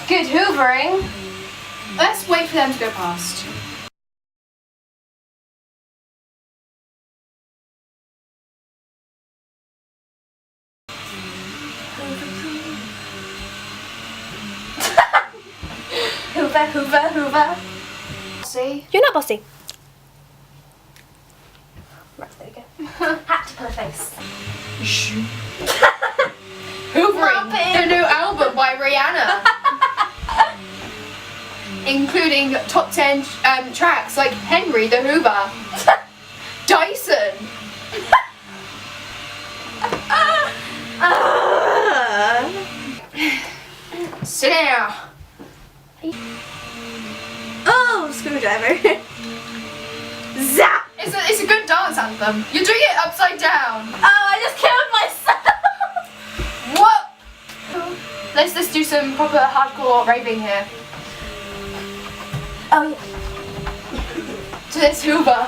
Good hoovering. Let's wait for them to go past. Hoover, Hoover, Hoover. See? You're not bossy. Right, there we go. Hat to put a face. Hoovering, the new album by Rihanna. Including top 10 tracks like Henry the Hoover, Dyson. Sit down. Oh, screwdriver. Zap! It's a good dance anthem. You're doing it upside down. Oh, I just killed myself. What? Let's do some proper hardcore raving here. Oh yeah. To this Hoover.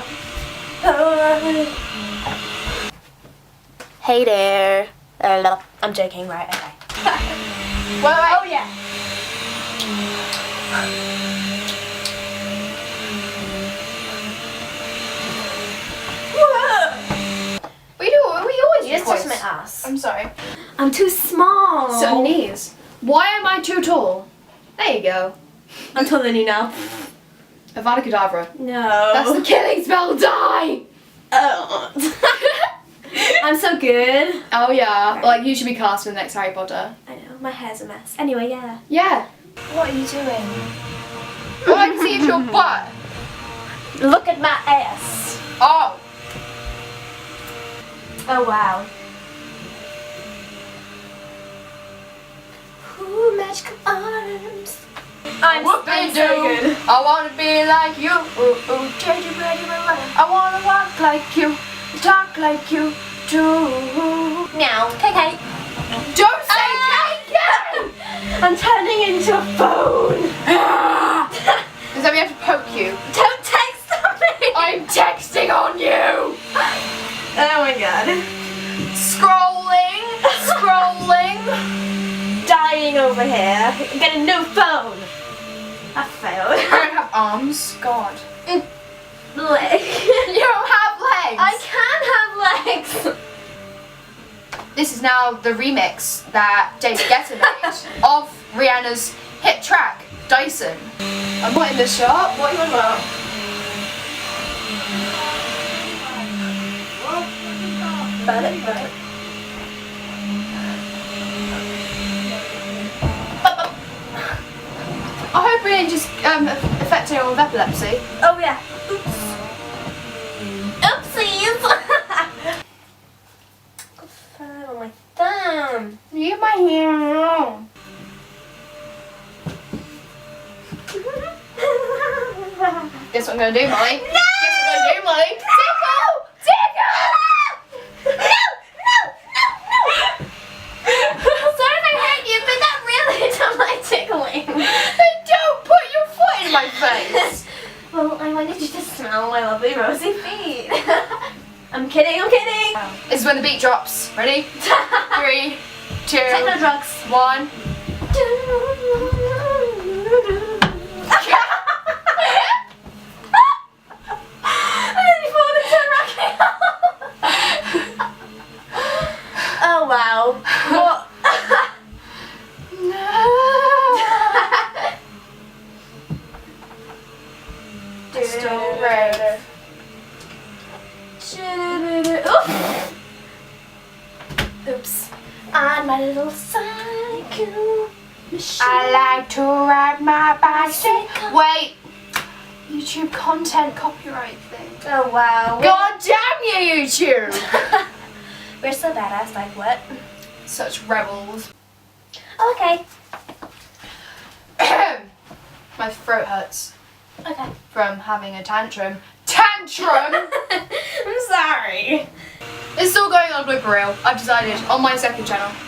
Hey there. I'm joking, right? Okay. Wait. Oh yeah. We always You just voice. touched my ass. I'm sorry. I'm too small. So knees. Why am I too tall? There you go. I'm taller than you now. Avada Kedavra. No. That's the killing spell. Die. Oh. I'm so good. Oh yeah. Like you should be cast in the next Harry Potter. I know, my hair's a mess. Anyway, yeah. Yeah. What are you doing? All I can see is your butt. Look at my ass. Oh. Oh wow. Ooh, magical arms. I'm so good. I wanna be like you. Ooh, ooh. I wanna walk like you, talk like you do. Now, KK. Don't say KK! I'm turning into a phone. Does that mean I have to poke you? Don't text me. I'm texting on you. Oh my god. Scrolling. Dying over here. Get a new phone. I failed. I don't have arms. God. Leg. You don't have legs. I can have legs. This is now the remix that David Guetta made of Rihanna's hit track, Dyson. I'm not in the shop. What are you on about? But. I hope we didn't just affect anyone with epilepsy. Oh yeah. Oops. Oopsies. Got fur on my thumb. You my hair. Guess what I'm gonna do, Molly? No! Guess what I'm gonna do, Molly? Tickle! No! Sorry if I hurt you, but that really don't like tickling. Then don't put your foot in my face! Well, I wanted you to smell my lovely rosy feet. I'm kidding. This is when the beat drops. Ready? 3, 2, Techno drugs. 1. Oh wow. What? Still red. Oops. On my little cycle machine. I like to ride my bicycle. Wait. YouTube content copyright thing. Oh wow. God damn you, YouTube! We're so badass, like what? Such rebels. Okay. My throat hurts Okay. from having a tantrum. Tantrum! I'm sorry. It's still going on Blooper Reel, I've decided, on my second channel.